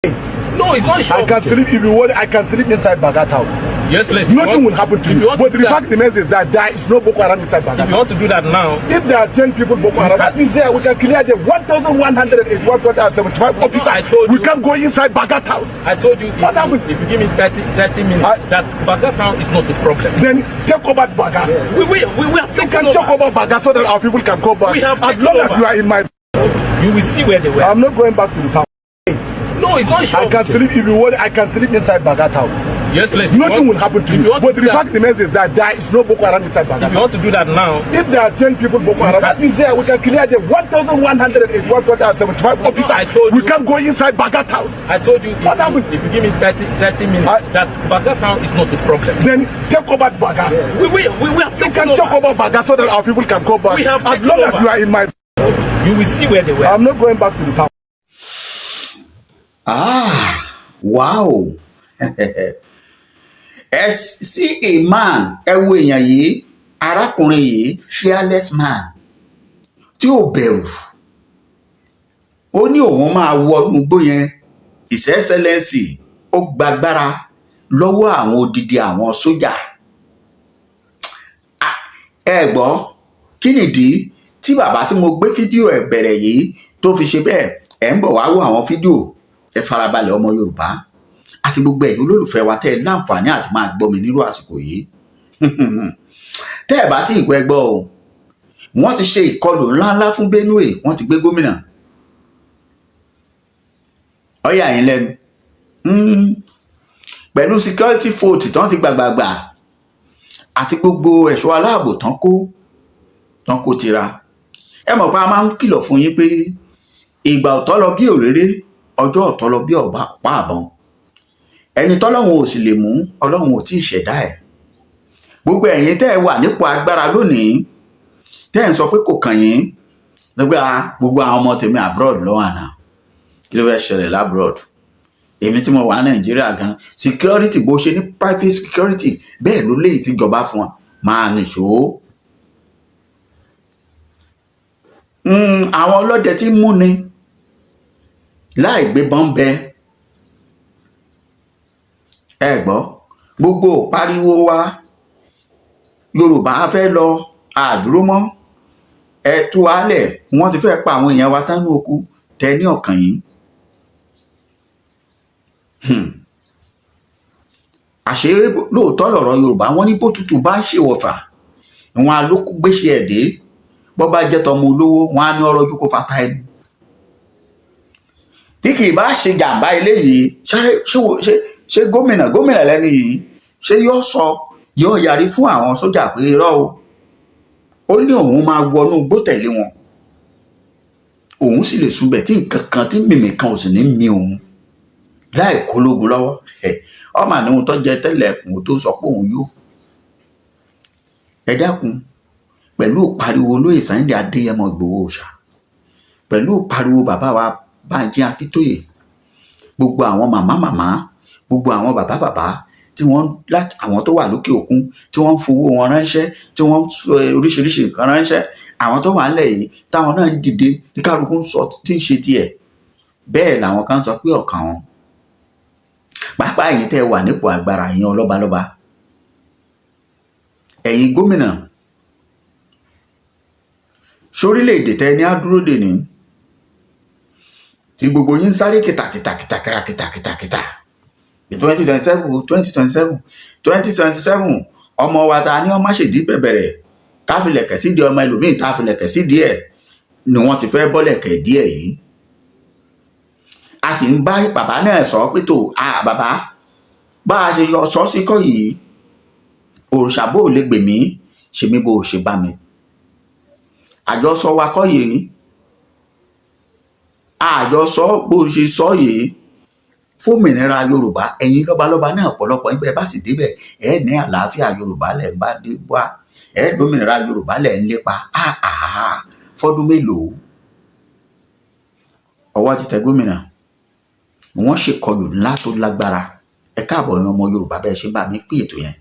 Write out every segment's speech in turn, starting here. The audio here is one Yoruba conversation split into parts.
No, it's not short. I can sleep if you want. I can sleep inside Baga town. Yes, let's. Nothing will happen to you. But the fact remains is that there is no Boko Haram inside Baga. If you want to do that now, if there are 10 people Boko Haram, that is there. We can clear them. 1,175 officers. I told you. We can go inside Baga town. I told you. What happened? If you give me 30 minutes, that Baga town is not a problem. Then take over Baga. We have You can take over Baga so that our people can come back. We have as long as you are in my. You will see where they were. I'm not going back to the town. No, it's not short. I can sleep if you want. I can sleep inside Baga town. Yes, let's. Nothing will happen to you. But the fact remains is that there is no Boko Haram inside Baga. If you want to do that now, if there are 10 people Boko Haram, that is there. We can clear them. 1,175 officers. I told you. We can go inside Baga town. I told you. What happened? If you give me 30 minutes, that Baga town is not a problem. Then take over Baga. We have You can take over Baga so that our people can come back. We have as long as you are in my. You will see where they were. I'm not going back to the town. Wow. See a man, ẹ wo èèyàn yìí, arákùnrin yìí, fearless man, tí ò bẹ̀rù. Ó ní òun máa wọnú igbó yẹn, His Excellency, ó gbàgbára lọ́wọ́ àwọn odidi àwọn sójà. Ẹ gbọ́, kí nìdí tí bàbá tí mo gbé fídíò ẹ̀ bẹ̀rẹ̀ yìí tó fi ṣe bẹ́ẹ̀? Ẹ̀ ń bọ̀ wá wo àwọn fídíò. Ẹ farabalẹ̀ ọmọ Yorùbá àti gbogbo ẹ̀yin olólùfẹ́ wa tẹ́ ẹ láǹfààní àti máa gbọ́ mi nírú àsìkò yìí. Tẹ́ ẹ bá tí ì pẹ́ gbọ́ o, wọ́n ti ṣe ìkọlù ńláńlá fún Benue, wọ́n ti gbé gómìnà. Ó yà yín lẹ́nu. Pẹ̀lú security vote tán ti gbàgbàgbà àti gbogbo ẹ̀ṣọ́ aláàbò tán kó tira. Ẹ mọ̀ pé a máa ń kìlọ̀ fún yín pé ìgbà ọ̀tọ̀ lọ bí òréré, ọjọ́ ọ̀tọ̀ lọ bí ọ̀pá àbọ̀n. Ẹni tọ́lọ́run ò sì lè mú, Ọlọ́run ò tí ì ṣẹ̀dá ẹ̀. Gbogbo ẹ̀yin tẹ́ ẹ wà nípò agbára lónìí, tẹ́ ẹ ń sọ pé kò kàn yín, nígbà gbogbo àwọn ọmọ tèmi abroad lọ́wọ́ àná. Kí ló fẹ́ ṣẹlẹ̀ labroad? Èmi tí mo wà ní Nàìjíríà gan, security bó ṣe ní private security, bẹ́ẹ̀ ló léyìí tí ìjọba fún wa máa nìṣó. Àwọn ọlọ́dẹ tí ń múni láì gbébọn bẹ. Ẹ gbọ́, gbogbo pariwo wa Yorùbá fẹ́ lọ àdúró mọ́. Ẹ tú wálẹ̀, wọ́n ti fẹ́ pa àwọn èèyàn wa tánú oko tẹ ní ọ̀kàn yìí. Àṣé lóòótọ́ lọ̀rọ̀ Yorùbá, wọ́n ní bó tutù bá ń ṣèwọ̀fà, wọn á ló gbéṣe ẹ̀dẹ́. Bọ́ bá jẹ́ tọmọ olówó, wọn á ní ọrọ̀ ojú kó fata ẹnu. Tí kì í bá ṣe jàǹbá eléyìí, ṣé gómìnà lẹ́nu yìí, ṣé yóò yarí fún àwọn sójà pé irọ́ o? Ó ní òun máa wọnú igbó tẹ̀lé wọn. Òun sì lè súnbẹ̀ tí nǹkan kan tí mìmì kan ò sì ní mi òun láì kólógun lọ́wọ́. Ọmọ àní ohun tó jẹ tẹ́lẹ̀ ẹ̀kùn tó sọ pé òun yóò. Ẹ dákun, pẹ̀lú pariwo olóyè Sunday Adéyẹmọ Ìgbòho Òòṣà, pẹ̀lú pariwo bàbá wa Bánjí Akíntóyè, gbogbo àwọn màmá, gbogbo àwọn bàbá tí wọ́n láti àwọn tó wà lókè òkun tí wọ́n ń fowó wọn ránṣẹ́, tí wọ́n ń sọ oríṣiríṣi nǹkan ránṣẹ́, àwọn tó wà nílẹ̀ yìí táwọn náà ń dìde ní kálukú ń sọ tí ń ṣe tiẹ̀. Bẹ́ẹ̀ làwọn kan sọ pé ọ̀kan wọn. Pàápàá ẹ̀yin tẹ́ wà nípò agbára, ẹ̀yin ọlọ́balọ́ba, ẹ̀yin gómìnà, sórílẹ̀-èdè tẹ́ ní àdúró dè ní tí gbogbo yín sáré kìtàkìtà 2027 ọmọ wa ta ní ọmọ ṣèdí bẹ̀bẹ̀rẹ̀ káfílẹ̀kẹ̀ sí di ọmọ ẹlòmíì táfílẹ̀kẹ̀ sí díẹ̀ ni wọ́n ti fẹ́ bọ́lẹ̀kẹ̀ díẹ̀ yìí. A sì ń bá bàbá náà sọ pé tó bàbá bá a ṣe yọ sọ sí kọ́ yìí, òrìṣà bó lè gbè mí, ṣe mí bó ṣe bá mi. Àjọsọ wa kọ́ yìí, àjọsọ bó ṣe sọ yìí fún òmìnira Yorùbá. Ẹ̀yin lọ́balọ́ba náà ọ̀pọ̀lọpọ̀ níbẹ̀ bá sì débẹ̀ ẹ̀ ní àlàáfíà Yorùbá lẹ̀ ń bá dé wá, ẹ̀ lómìnira Yorùbá lẹ̀ ń lépa. Fọ́dún mélòó? Ọwọ́ ti tẹ gómìnà, wọ́n ṣèkọlù ńlá tó lágbára. Ẹ káàbọ̀ yan ọmọ Yorùbá bẹ́ẹ̀ ṣe bá mi pín ètò yẹn.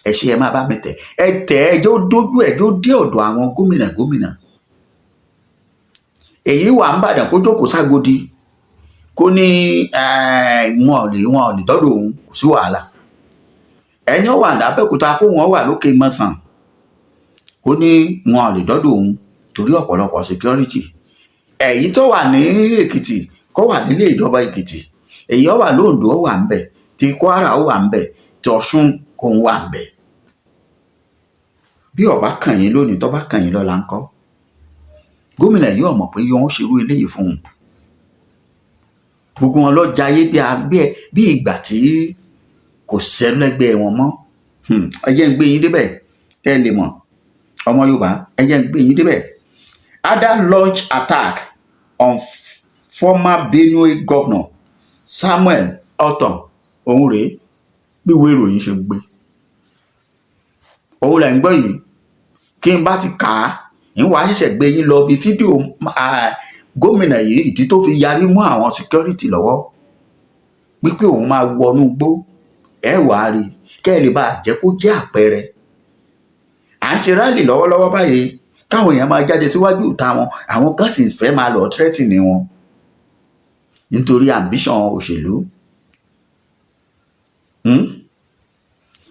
Ẹ ṣe ẹ máa bá mi tẹ̀, ẹ tẹ̀ ẹjọ́ dójú ẹjọ́ dé ọ̀dọ̀ àwọn gómìnà. Èyí wà ń bàdàn kó jókòó ságodi, kó ní wọn ò lè dọ́dọ̀ òun kò sí wàhálà. Ẹni ó wà lábẹ́òkúta kó wọn wà lókè mọ́sàn kó ní wọn ò lè dọ́dọ̀ òun torí ọ̀pọ̀lọpọ̀ security. Èyí tó wà ní Èkìtì kó wà nílé ìjọba Èkìtì, èyí ó wà lóńdó ó wà ń bẹ̀, ti Kwara ó wà ń bẹ̀, ti Ọ̀ṣun kò ń wà ń bẹ̀. Bí ó bá kàn yín lónìí tó bá kàn yín lọ́la ńkọ́? Gómìnà yóò mọ̀ pé yóò ṣerú eléyìí fún un. Gbogbo wọn lọ jayé bí ìgbà tí kò sẹ́lẹ́gbẹ́ wọn mọ́. Ẹ jẹ́ ń gbé yín débẹ̀ kẹ́ ẹ lè mọ̀ ọmọ Yorùbá, ẹ jẹ́ ń gbé yín débẹ̀. Ada launch attack on former Benue governor Samuel Ortom. Òun rèé bí ìwé ìròyìn ṣe gbé. Òun là ń gbọ́ yìí. Kí n bá ti kà á ìwà ṣẹ̀ṣẹ̀ gbé yín lọ bí fídíò gómìnà yìí ìdí tó fi yarí mú àwọn security lọ́wọ́ wípé òun máa wọnú igbó. Ẹ wàá rí kẹ́ ẹ lè bá jẹ́ kó jẹ́ àpẹẹrẹ. À ń ṣe rálì lọ́wọ́lọ́wọ́ báyìí káwọn èèyàn máa jáde síwájú ìta wọn, àwọn kan sì fẹ́ máa lọ threatening wọn nítorí ambition òṣèlú.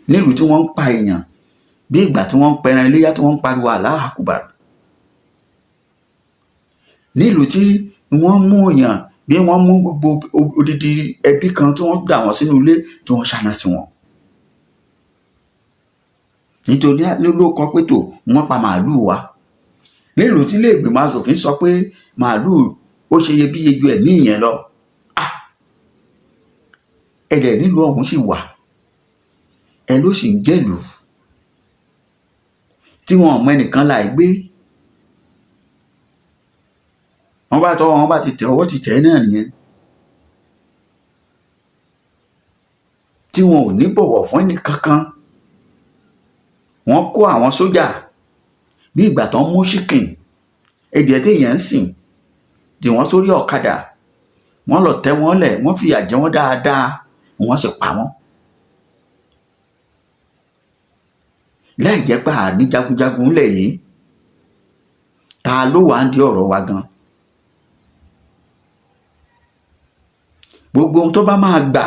Nílùú tí wọ́n ń pa èèyàn bí ìgbà tí wọ́n ń pẹran iléyá tí wọ́n ń pariwo Allahu Akbar. Nílùú tí wọ́n mú èèyàn bí wọ́n mú gbogbo odidi ẹbí kan tí wọ́n gbà wọ́n sínú ilé tí wọ́n ṣáná sí wọn. Nítorí ló kọ pé tó wọ́n pa màálùú wa. Nílùú tí ilé ìgbìmọ̀ aṣòfin sọ pé màálùú ó ṣe iyebíye ju ẹ̀mí ìyẹn lọ. Ẹ̀dẹ̀ nílùú ọ̀hún sì wà. Ẹ ló sì ń jẹ́lùú tí wọn mọ ẹnìkan láì gbé. Wọ́n bá tọwọ́ wọn bá ti tẹ ọwọ́ ti tẹ̀ náà nìyẹn. Tí wọn ò ní bọ̀wọ̀ fún ẹnì kankan. Wọ́n kó àwọn sójà bí ìgbà tó ń mú chicken ẹ̀dẹ̀ tí èèyàn ń sìn dì wọ́n sórí ọ̀kadà. Wọ́n lọ tẹ́ wọn lẹ̀, wọ́n fìyà jẹ wọ́n dáadáa, wọ́n sì pa wọ́n. Láì jẹ́ pé àní jagunjagun lẹ̀ yìí, ta ló wà ń di ọ̀rọ̀ wa gan? Gbogbo ohun tó bá máa gbà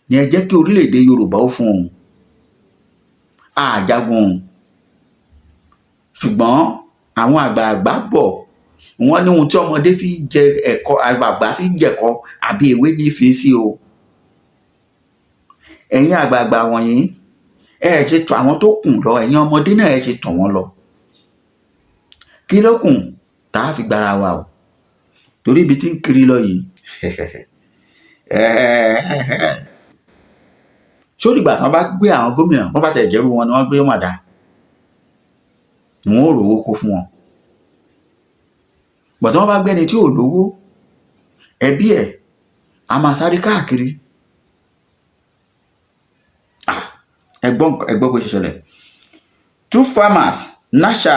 ni ẹ jẹ́ kí orílẹ̀-èdè Yorùbá ó fún òun. Àjagun. Ṣùgbọ́n àwọn àgbààgbà bọ̀ wọ́n ní ohun tí ọmọdé fi ń jẹ ẹ̀kọ́, àgbààgbà fi ń jẹ̀kọ́ àbí ewé ní fi sí o. Ẹ̀yin àgbààgbà wọ̀nyí ẹ ṣe tọ̀ àwọn tó kùn lọ, ẹ̀yin ọmọdé náà ẹ ṣe tọ̀ wọ́n lọ. Kí ló kùn tá a fi gbára wa o? Torí ibi tí ń kiri lọ yìí sórí ìgbà tí wọ́n bá gbé àwọn gómìnà wọ́n bá tẹ̀ jẹ́rú wọn ni wọ́n gbé wọn dá, wọn ò rówó kó fún wọn. Bọ̀tí wọ́n bá gbẹ́ni tí ò lówó, ẹbí ẹ̀ a máa sáré káàkiri. Ẹgbọ́n bó ṣe ṣẹlẹ̀. Two farmers, Nasha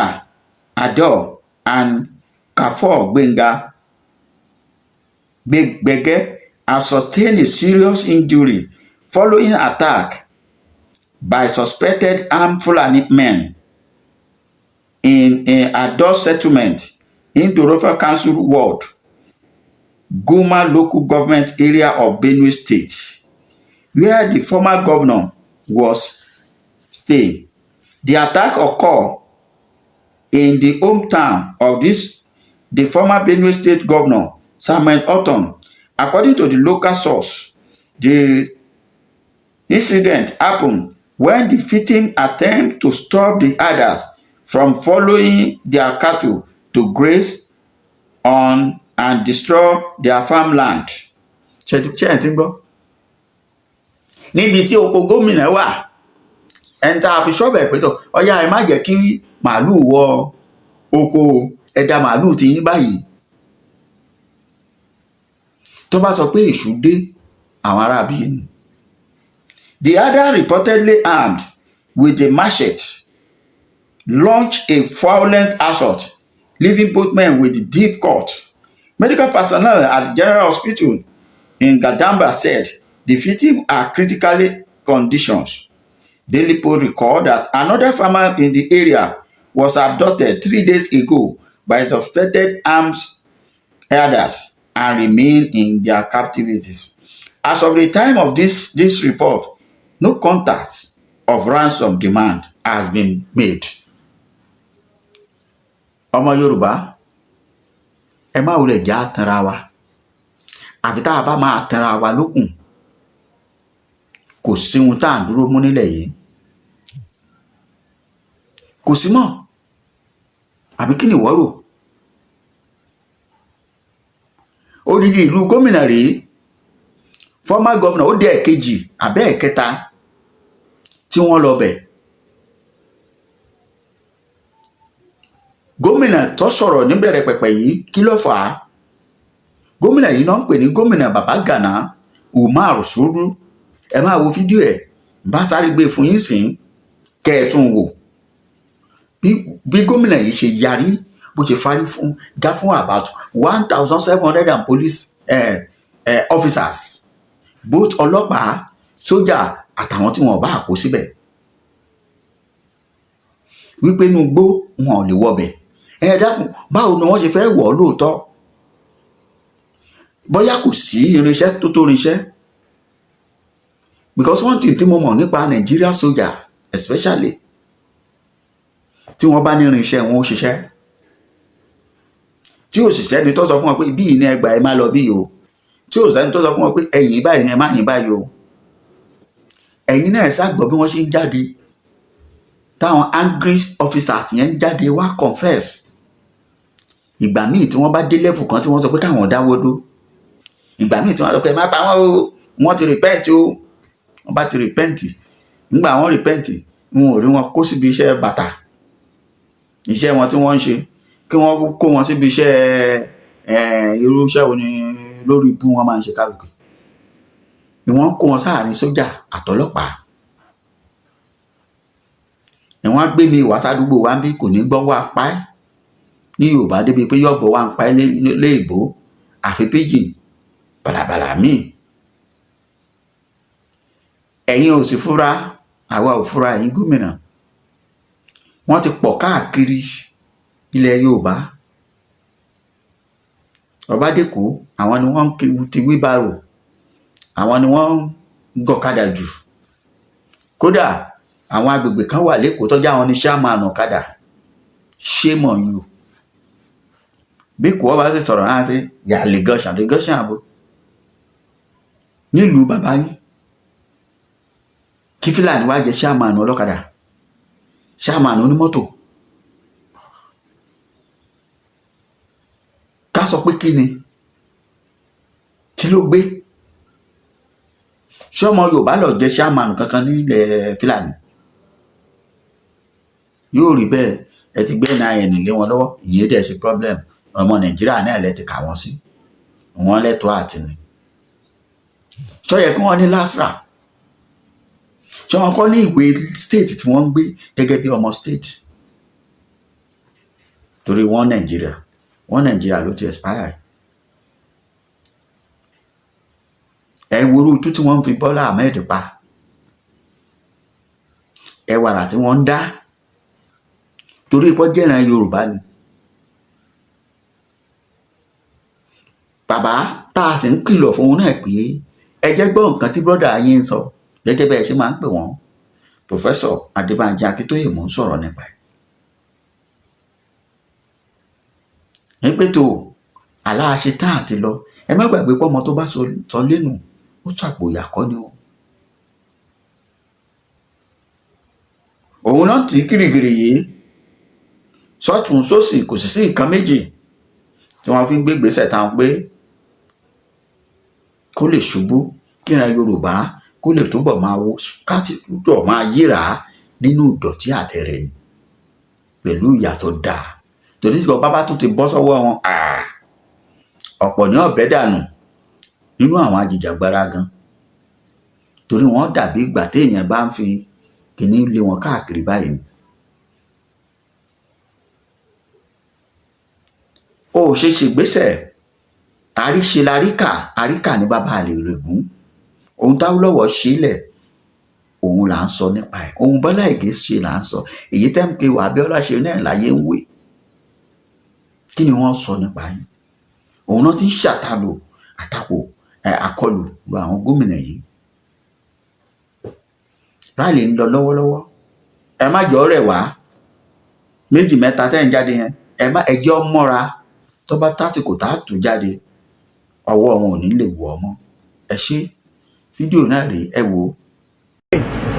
Ador and Kafor Gbege, have sustained a serious injury following attack by suspected armed Fulani men in Ador settlement in the Local Council Ward, Guma local government area of Benue State, where the former governor was staying. The attack occurred in the hometown of the former Benue State governor, Samuel Ortom. According to the local source, the incident happened when the victim attempted to stop the others from following their cattle to graze on and destroy their farmland. Ṣé ẹ ti ń gbọ́? Níbi tí oko gómìnà wà, ẹni tá a fi ṣọ́bẹ̀ pé tó ọ̀yá ẹ má jẹ́ kí màálùú wọ oko ẹ̀dá màálùú ti yín báyìí. Tó bá sọ pé èṣù dé àwọn ará bíi ni. The other reportedly armed with a machete launched a violent assault, leaving both men with deep cuts. Medical personnel at the General Hospital in Gadamba said the victims are critically conditioned. Daily Post record that another farmer in the area was abducted 3 days ago by suspected armed herders and remain in their captivities. As of the time of this report, no contact of ransom demand has been made. Ọmọ Yorùbá, ẹ má wulẹ̀ já tanra wa. Àfi tá a bá máa tanra wa lókun. Kò sí ohun tá à ń dúró mú nílẹ̀ yìí. Kò sí mọ́. Àbí kí ni ìwọ rò? Odidi ìlú gómìnà rèé. Former governor ó dé ẹ̀kejì àbẹ́ ẹ̀kẹta tí wọ́n lọ bẹ̀. Gómìnà tó sọ̀rọ̀ níbẹ̀rẹ̀ pẹ̀pẹ̀ yìí kí ló fà á? Gómìnà yìí náà ń pè ní gómìnà Baba Gana Umar Suru. Ẹ máa wo fídíò ẹ̀ bá sáré gbé fún yín sìn kẹ́ ẹ tún wò. Bí gómìnà yìí ṣe yarí bó ṣe fárí fún about 1,700 police officers, both ọlọ́pàá, sójà àtàwọn tí wọ́n bá kó síbẹ̀. Wípé inú igbó wọn ò lè wọbẹ̀. Ẹ dákun, báwo ni wọ́n ṣe fẹ́ wọ̀ lóòótọ́? Bóyá kò sí irinṣẹ́ tó irinṣẹ́. Because one thing tí mo mọ̀ nípa Nigeria soldier especially, tí wọ́n bá ní irinṣẹ́ wọn ó ṣiṣẹ́. Tí òṣìṣẹ́ ni tó sọ fún wọn pé bí ìní ẹgbà ẹ má lọ bí o. Tí òṣìṣẹ́ ni tó sọ fún wọn pé ẹ̀yìn báyìí ni ẹ má yìn báyìí o. Ẹ̀yin náà ṣàgbọ́ bí wọ́n ṣe ń jáde. Táwọn angry officers yẹn ń jáde wá confess. Ìgbà míì tí wọ́n bá dé level kan tí wọ́n sọ pé káwọn dáwọ́ dó. Ìgbà míì tí wọ́n sọ pé má pa wọ́n o, wọ́n ti repent o. Wọ́n bá ti repent. Nígbà wọ́n repent, wọn ò rí wọn kó síbi iṣẹ́ bàtà. Iṣẹ́ wọn tí wọ́n ń ṣe. Kí wọ́n kó wọn síbi iṣẹ́ irú iṣẹ́ wo ni lórí ibú wọn máa ń ṣe kálukú. Ni wọ́n kó wọn sáàrin sójà àtọlọ́pàá. Ni wọ́n gbé mi wá sádùúgbò wa bí kò ní gbọ́ wá pa ẹ́. Ní Yorùbá débi pé yọ̀bọ̀ wá ń pa ẹ́ léèbó àfi pidgin bàlàbàlà míì. Ẹ̀yin ò sì fura, àwa ò fura ẹ̀yin gómìnà. Wọ́n ti pọ̀ káàkiri ilẹ̀ Yorùbá. Ọbádékò, àwọn ni wọ́n ń ti wíbárò. Àwọn ni wọ́n ń gọ̀kadà jù. Kódà àwọn agbègbè kan wà l'Ékòó tó jẹ́ àwọn ní chairman ọ̀kadà. Shame on you. Bí kò bá sì sọ̀rọ̀ náà sí yà Lagos àbò. Nílùú bàbá yín. Kí Fúlàní wá jẹ chairman ọlọ́kadà. Chairman onímọ́tò. Ká sọ pé kí ni? Tí ló gbé? Ṣọ́mọ Yorùbá lọ jẹ chairman kankan nílẹ̀ Fúlàní. Yóò rí bẹ́ẹ̀, ẹ ti gbé NIN lé wọn lọ́wọ́, ìyẹn dẹ̀ ṣe problem. Ọmọ Nàìjíríà náà lẹ ti kà wọ́n sí. Wọ́n lẹ́tọ̀ọ́ àti ní. Ṣó yẹ kí wọ́n ní LASRA? Ṣé wọ́n kọ́ ní ìwé state tí wọ́n ń gbé gẹ́gẹ́ bí ọmọ state? Torí wọ́n Nàìjíríà ló ti expire. Ẹ worú tú tí wọ́n fi Bọ́lá Ahmed pa. Ẹ wàrà tí wọ́n ń dá. Torí ipò jẹ́ràn Yorùbá ni. Bàbá tá a sì ń kìlọ̀ fún un náà pé ẹ jẹ́ gbọ́ nǹkan tí brọ́dà yín ń sọ. Gẹ́gẹ́ bẹ́ẹ̀ ṣe máa ń pè wọ́n. Professor Adébánjí Akíntóyè mò ń sọ̀rọ̀ nípa ẹ̀. Ní pé tó aláàṣẹ tán àti lọ, ẹ má gbàgbé pé ọmọ tó bá sọ lẹ́nu ó ṣàpòyà kọ́ ni o. Òun náà tí kìrìkìrì yìí sọ́tún sósì kò sì sí nǹkan méjì tí wọ́n fi ń gbé gbèsè táwọn pé kó lè ṣubú kí ìran Yorùbá kó lè túbọ̀ máa wó káàtì túbọ̀ máa yíra nínú ìdọ̀tí àtẹ̀rẹ̀ ni pẹ̀lú ìyà tó dáa. Torí tí bàbá tó ti bọ́ sọ́wọ́ wọn ọ̀pọ̀ ní ọ̀bẹ dànù nínú àwọn ajìjàgbara gan. Torí wọ́n dàbí ìgbà téèyàn bá ń fi kìíní lé wọn káàkiri báyìí. Ó ṣe ṣègbésẹ̀ àríṣe àríkà ní bàbá àlè rẹ̀gún. Ohun Awólọ́wọ̀ ṣe lẹ̀ òun là ń sọ nípa ẹ̀. Ohun Bọ́lá Ìgè ṣe là ń sọ. Èyí MKO Abíọ́lá ṣe náà láyé ń wé. Kí ni wọ́n sọ nípa yín? òun náà ti ń àtakò àkọlù lu àwọn gómìnà yìí. Rally ń lọ lọ́wọ́lọ́wọ́, ẹ má jọ rẹ̀ wá méjì mẹ́ta tẹ́ ń jáde yẹn, ẹ jẹ́ ọ mọ́ra tó bá tásìkò tá a tù jáde ọwọ́ wọn ò ní lè wọ̀ ọ́ mọ́. Ẹ ṣe fídíò náà rèé, ẹ wò ó.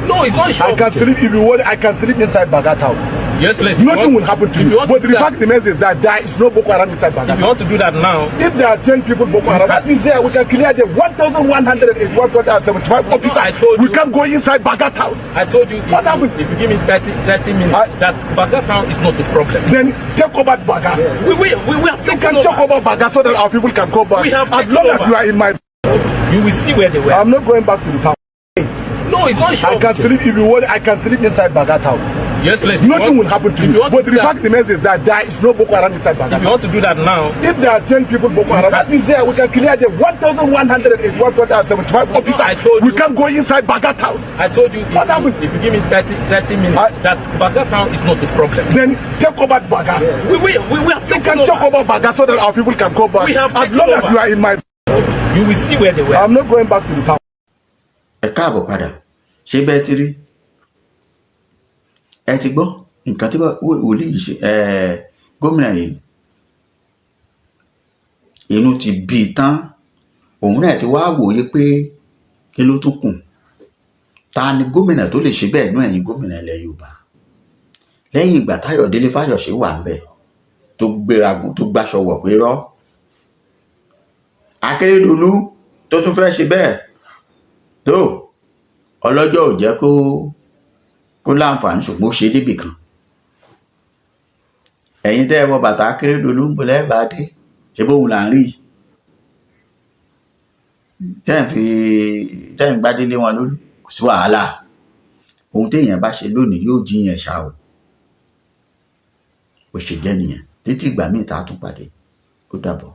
No, it's not sure. I can sleep if you want. I can sleep inside Baga town. Yes, let's. Nothing will happen to you. But the fact remains is that there is no Boko Haram inside Baga. If you want to do that now, if there are 10 people Boko Haram, that is there. We can clear them. 1,175 officers. I told we you, can't go inside Baga town. I told you, What happened? if you give me 30 minutes, that Baga town is not a problem. Then take over Baga. We have You taken can over. take over Baga so that our people can come back. We have as taken long as over. you are in my. You will see where they were. I'm not going back to the town. No, it's not sure. I can sleep if you want. I can sleep inside Baga town. Yes, let's. Nothing will happen to if you. you want But to the do that, fact remains is that there is no Boko Haram inside Baga. if you want to do that now, if there are 10 people Boko Haram, that is there. We can clear them. 1,175 officers. I told we you, can't go inside Baga town. I told you, What happened? if you give me 30 minutes, that Baga town is not a problem. Then take over Baga. We have You taken can over. take over Baga so that our people can come back. We have as taken long as over. you are in my. You will see where they were. I'm not going back to the town. Ẹ káàbọ̀ padà, ṣé bẹ́ẹ̀ ti rí? Ẹ ti gbọ́ nǹkan tí wòlíì ṣe gómìnà yìí inú ti bí i tán, òun náà ti wá wòye pé kí ló tún kù, ta ni gómìnà tó lè ṣe bẹ́ẹ̀ nú ẹ̀yin gómìnà ilẹ̀ Yorùbá lẹ́yìn ìgbà Táyọ̀délé Fáyọ̀ṣe wà ń bẹ̀ tó gbéragun tó gbáṣọ wọ̀ pé rọ́, Akérédolú tó tún fẹ́ ṣe bẹ́ẹ̀ tó ọlọ́jọ́ ò jẹ́ kó láǹfààní ṣùgbọ́n ó ṣe débì kan. Ẹ̀yin tẹ́ ẹ wọ bàtà Akérédolú ń bolẹ́ bá dé ṣe bóun là ń rí tẹ́ ń gbádélé wọn lórí kò sí wàhálà, ohun téèyàn bá ṣe lónìí yóò jíyàn ṣá o. Ó ṣe jẹ́ nìyẹn títí ìgbà míì tá a tún pàdé, ó dàbọ̀.